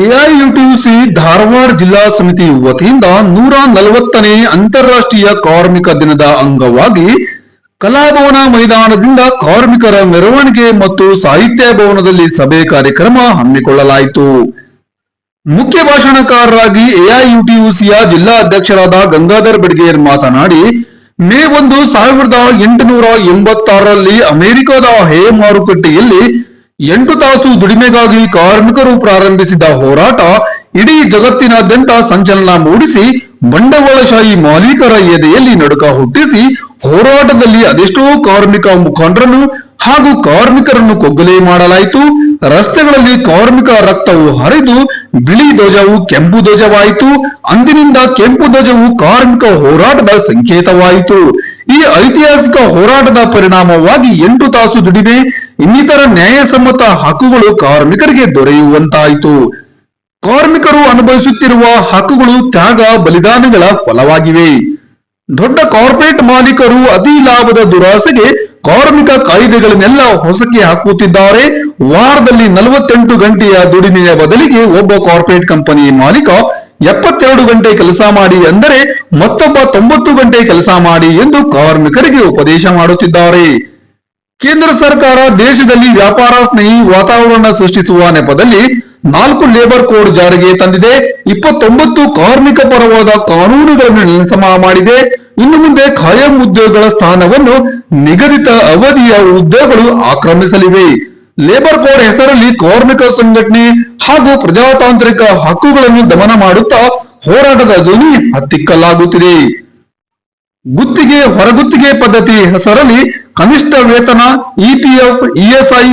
AIUTUC Dharwad ಜಿಲ್ಲಾ ಸಮಿತಿ ವತಿಯಿಂದ 140ನೇ ಅಂತಾರಾಷ್ಟ್ರೀಯ ಕಾರ್ಮಿಕ ದಿನದ ಅಂಗವಾಗಿ ಕಲಾಭವನ ಮೈದಾನದಿಂದ ಕಾರ್ಮಿಕರ ಮೆರವಣಿಗೆ ಮತ್ತು ಸಾಹಿತ್ಯ ಭವನದಲ್ಲಿ ಸಭೆ ಕಾರ್ಯಕ್ರಮ ಹಮ್ಮಿಕೊಳ್ಳಲಾಯಿತು. ಮುಖ್ಯ ಭಾಷಣಕಾರರಾಗಿ ಎಐಯುಟಿಯುಸಿಯ ಜಿಲ್ಲಾ ಅಧ್ಯಕ್ಷರಾದ ಗಂಗಾಧರ್ ಬೆಡಗೇರ್ ಮಾತನಾಡಿ, ಮೇ 1, 1886ರಲ್ಲಿ ಅಮೆರಿಕದ ಹೇ ಮಾರುಕಟ್ಟೆಯಲ್ಲಿ 8 ತಾಸು ದುಡಿಮೆಗಾಗಿ ಕಾರ್ಮಿಕರು ಪ್ರಾರಂಭಿಸಿದ ಹೋರಾಟ ಇಡೀ ಜಗತ್ತಿನಾದ್ಯಂತ ಸಂಚಲನ ಮೂಡಿಸಿ ಬಂಡವಾಳಶಾಹಿ ಮಾಲೀಕರ ಎದೆಯಲ್ಲಿ ನಡುಕ ಹುಟ್ಟಿಸಿ ಹೋರಾಟದಲ್ಲಿ ಅದೆಷ್ಟೋ ಕಾರ್ಮಿಕ ಮುಖಂಡರನ್ನು ಹಾಗೂ ಕಾರ್ಮಿಕರನ್ನು ಕೊಗ್ಗಲೆ ಮಾಡಲಾಯಿತು. ರಸ್ತೆಗಳಲ್ಲಿ ಕಾರ್ಮಿಕ ರಕ್ತವು ಹರಿದು ಬಿಳಿ ಧ್ವಜವು ಕೆಂಪು ಧ್ವಜವಾಯಿತು. ಅಂದಿನಿಂದ ಕೆಂಪು ಧ್ವಜವು ಕಾರ್ಮಿಕ ಹೋರಾಟದ ಸಂಕೇತವಾಯಿತು. ಈ ಐತಿಹಾಸಿಕ ಹೋರಾಟದ ಪರಿಣಾಮವಾಗಿ 8 ತಾಸು ದುಡಿಮೆ ಇನ್ನಿತರ ನ್ಯಾಯಸಮ್ಮತ ಹಕ್ಕುಗಳು ಕಾರ್ಮಿಕರಿಗೆ ದೊರೆಯುವಂತಾಯಿತು. ಕಾರ್ಮಿಕರು ಅನುಭವಿಸುತ್ತಿರುವ ಹಕ್ಕುಗಳು ತ್ಯಾಗ ಬಲಿದಾನಗಳ ಫಲವಾಗಿವೆ. ದೊಡ್ಡ ಕಾರ್ಪೊರೇಟ್ ಮಾಲೀಕರು ಅತಿ ಲಾಭದ ದುರಾಸೆಗೆ ಕಾರ್ಮಿಕ ಕಾಯ್ದೆಗಳನ್ನೆಲ್ಲ ಹೊಸಕ್ಕೆ ಹಾಕುತ್ತಿದ್ದಾರೆ. ವಾರದಲ್ಲಿ 48 ಗಂಟೆಯ ದುಡಿಮೆಯ ಬದಲಿಗೆ ಒಬ್ಬ ಕಾರ್ಪೊರೇಟ್ ಕಂಪನಿ ಮಾಲೀಕ 72 ಗಂಟೆ ಕೆಲಸ ಮಾಡಿ ಅಂದರೆ ಮತ್ತೊಬ್ಬ 90 ಗಂಟೆ ಕೆಲಸ ಮಾಡಿ ಎಂದು ಕಾರ್ಮಿಕರಿಗೆ ಉಪದೇಶ ಮಾಡುತ್ತಿದ್ದಾರೆ. ಕೇಂದ್ರ ಸರ್ಕಾರ ದೇಶದಲ್ಲಿ ವ್ಯಾಪಾರ ಸ್ನೇಹಿ ವಾತಾವರಣ ಸೃಷ್ಟಿಸುವ ನೆಪದಲ್ಲಿ 4 ಲೇಬರ್ ಕೋಡ್ ಜಾರಿಗೆ ತಂದಿದೆ. 29 ಕಾರ್ಮಿಕ ಪರವಾದ ಕಾನೂನುಗಳನ್ನು ನೆಲಸಮ ಮಾಡಿದೆ. ಇನ್ನು ಮುಂದೆ ಖಾಯಂ ಉದ್ಯೋಗಗಳ ಸ್ಥಾನವನ್ನು ನಿಗದಿತ ಅವಧಿಯ ಉದ್ಯೋಗಗಳು ಆಕ್ರಮಿಸಲಿವೆ. ಲೇಬರ್ ಕೋಡ್ ಹೆಸರಲ್ಲಿ ಕಾರ್ಮಿಕ ಸಂಘಟನೆ ಹಾಗೂ ಪ್ರಜಾತಾಂತ್ರಿಕ ಹಕ್ಕುಗಳನ್ನು ದಮನ ಮಾಡುತ್ತಾ ಹೋರಾಟದ ಧ್ವನಿ ಹತ್ತಿಕ್ಕಲಾಗುತ್ತಿದೆ. ಗುತ್ತಿಗೆ ಹೊರಗುತ್ತಿಗೆ ಪದ್ಧತಿ ಹೆಸರಲ್ಲಿ ಕನಿಷ್ಠ ವೇತನ, ಇಪಿಎಫ್, ಇಎಸ್ಐ,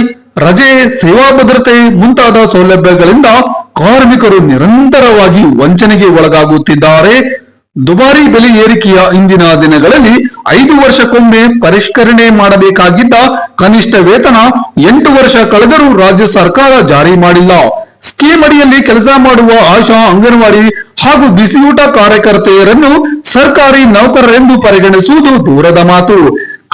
ರಜೆ, ಸೇವಾ ಭದ್ರತೆ ಮುಂತಾದ ಸೌಲಭ್ಯಗಳಿಂದ ಕಾರ್ಮಿಕರು ನಿರಂತರವಾಗಿ ವಂಚನೆಗೆ ಒಳಗಾಗುತ್ತಿದ್ದಾರೆ. ದುಬಾರಿ ಬೆಲೆ ಏರಿಕೆಯ ಇಂದಿನ ದಿನಗಳಲ್ಲಿ 5 ವರ್ಷಕ್ಕೊಮ್ಮೆ ಪರಿಷ್ಕರಣೆ ಮಾಡಬೇಕಾಗಿದ್ದ ಕನಿಷ್ಠ ವೇತನ 8 ವರ್ಷ ಕಳೆದರೂ ರಾಜ್ಯ ಸರ್ಕಾರ ಜಾರಿ ಮಾಡಿಲ್ಲ. ಸ್ಕೀಮ್ ಅಡಿಯಲ್ಲಿ ಕೆಲಸ ಮಾಡುವ ಆಶಾ, ಅಂಗನವಾಡಿ ಹಾಗೂ ಬಿಸಿಯೂಟ ಕಾರ್ಯಕರ್ತೆಯರನ್ನು ಸರ್ಕಾರಿ ನೌಕರರೆಂದು ಪರಿಗಣಿಸುವುದು ದೂರದ ಮಾತು.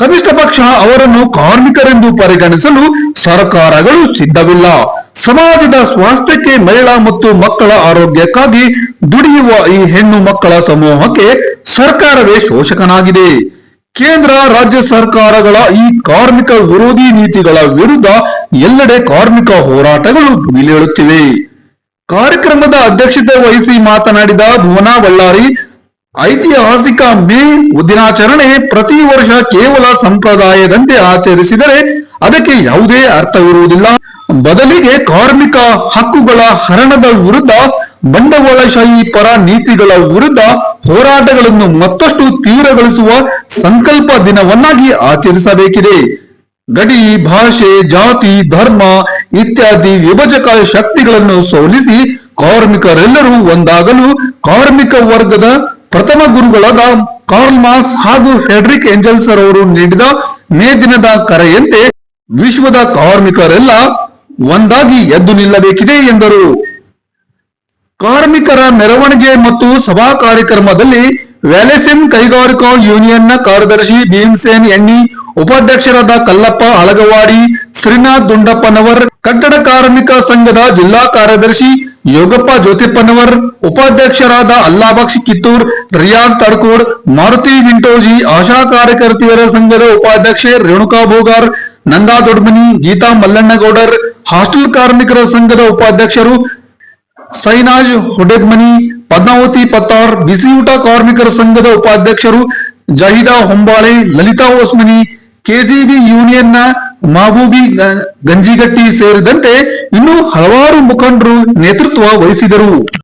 ಕನಿಷ್ಠ ಪಕ್ಷ ಅವರನ್ನು ಕಾರ್ಮಿಕರೆಂದು ಪರಿಗಣಿಸಲು ಸರ್ಕಾರಗಳು ಸಿದ್ಧವಿಲ್ಲ. ಸಮಾಜದ ಸ್ವಾಸ್ಥ್ಯಕ್ಕೆ, ಮಹಿಳಾ ಮತ್ತು ಮಕ್ಕಳ ಆರೋಗ್ಯಕ್ಕಾಗಿ ದುಡಿಯುವ ಈ ಹೆಣ್ಣು ಮಕ್ಕಳ ಸಮೂಹಕ್ಕೆ ಸರ್ಕಾರವೇ ಶೋಷಕನಾಗಿದೆ. ಕೇಂದ್ರ, ರಾಜ್ಯ ಸರ್ಕಾರಗಳ ಈ ಕಾರ್ಮಿಕ ವಿರೋಧಿ ನೀತಿಗಳ ವಿರುದ್ಧ ಎಲ್ಲೆಡೆ ಕಾರ್ಮಿಕ ಹೋರಾಟಗಳು ಭುಗಿಲೇಳುತ್ತಿವೆ. ಕಾರ್ಯಕ್ರಮದ ಅಧ್ಯಕ್ಷತೆ ವಹಿಸಿ ಮಾತನಾಡಿದ ಭುವನಾ ಬಳ್ಳಾರಿ, ಐತಿಹಾಸಿಕ ಮೇ ದಿನಾಚರಣೆ ಪ್ರತಿ ವರ್ಷ ಕೇವಲ ಸಂಪ್ರದಾಯದಂತೆ ಆಚರಿಸಿದರೆ ಅದಕ್ಕೆ ಯಾವುದೇ ಅರ್ಥವಿರುವುದಿಲ್ಲ. ಬದಲಿಗೆ ಕಾರ್ಮಿಕ ಹಕ್ಕುಗಳ ಹರಣದ ವಿರುದ್ಧ, ಬಂಡವಾಳಶಾಹಿ ಪರ ನೀತಿಗಳ ವಿರುದ್ಧ ಹೋರಾಟಗಳನ್ನು ಮತ್ತಷ್ಟು ತೀವ್ರಗೊಳಿಸುವ ಸಂಕಲ್ಪ ದಿನವನ್ನಾಗಿ ಆಚರಿಸಬೇಕಿದೆ. ಗಡಿ, ಭಾಷೆ, ಜಾತಿ, ಧರ್ಮ ಇತ್ಯಾದಿ ವಿಭಜಕ ಶಕ್ತಿಗಳನ್ನು ಸೋಲಿಸಿ ಕಾರ್ಮಿಕರೆಲ್ಲರೂ ಒಂದಾಗಲು ಕಾರ್ಮಿಕ ವರ್ಗದ ಪ್ರಥಮ ಗುರುಗಳಾದ ಕಾರ್ಲ್ ಮಾರ್ಕ್ಸ್ ಹಾಗೂ ಫ್ರೆಡರಿಕ್ ಏಂಜಲ್ಸ್ ರವರು ನೀಡಿದ ಮೇ ದಿನದ ಕರೆಯಂತೆ ವಿಶ್ವದ ಕಾರ್ಮಿಕರೆಲ್ಲ ಒಂದಾಗಿ ಎದ್ದು ನಿಲ್ಲಬೇಕಿದೆ ಎಂದರು. ಕಾರ್ಮಿಕರ ಮೆರವಣಿಗೆ ಮತ್ತು ಸಭಾ ಕಾರ್ಯಕ್ರಮದಲ್ಲಿ ವ್ಯಾಲೆಸಿಮ್ ಕೈಗಾರಿಕಾ ಯೂನಿಯನ್ನ ಕಾರ್ಯದರ್ಶಿ ಭೀಮಸೇನ್ ಎಣ್ಣಿ, ಉಪಾಧ್ಯಕ್ಷರಾದ ಕಲ್ಲಪ್ಪ ಅಳಗವಾಡಿ, ಶ್ರೀನಾಥ್ ದುಂಡಪ್ಪನವರ್, ಕಟ್ಟಡ ಕಾರ್ಮಿಕ ಸಂಘದ ಜಿಲ್ಲಾ ಕಾರ್ಯದರ್ಶಿ ಯೋಗಪ್ಪ ಜ್ಯೋತಿಪ್ಪನವರ್, ಉಪಾಧ್ಯಕ್ಷರಾದ ಅಲ್ಲಾಬಕ್ಷ್ ಕಿತ್ತೂರ್, ರಿಯಾಜ್ ತಡ್ಕೋಡ್, ಮಾರುತಿ ವಿಂಟೋಜಿ, ಆಶಾ ಕಾರ್ಯಕರ್ತೆಯರ ಸಂಘದ ಉಪಾಧ್ಯಕ್ಷೆ ರೇಣುಕಾ ಬೋಗಾರ್, ನಂದಾ ದೊಡ್ಮನಿ, ಗೀತಾ ಮಲ್ಲಣ್ಣಗೌಡರ್, ಹಾಸ್ಟೆಲ್ ಕಾರ್ಮಿಕರ ಸಂಘದ ಉಪಾಧ್ಯಕ್ಷರು ಸೈನಾಜ್ ಹುಡೆಗ್ಮನಿ, ಪದ್ಮಾವತಿ ಪತ್ತಾರ್, ಬಿಸಿಯೂಟ ಕಾರ್ಮಿಕರ ಸಂಘದ ಉಪಾಧ್ಯಕ್ಷರು ಜಹಿದಾ ಹೊಂಬಾಳೆ, ಲಲಿತಾ ಓಸ್ಮನಿ, ಕೆಜಿಬಿ ಯೂನಿಯನ್ನ ಮಹಬೂಬಿ ಗಂಜಿಗಟ್ಟಿ ಸೇರಿದಂತೆ ಇನ್ನೂ ಹಲವಾರು ಮುಖಂಡರು ನೇತೃತ್ವ ವಹಿಸಿದರು.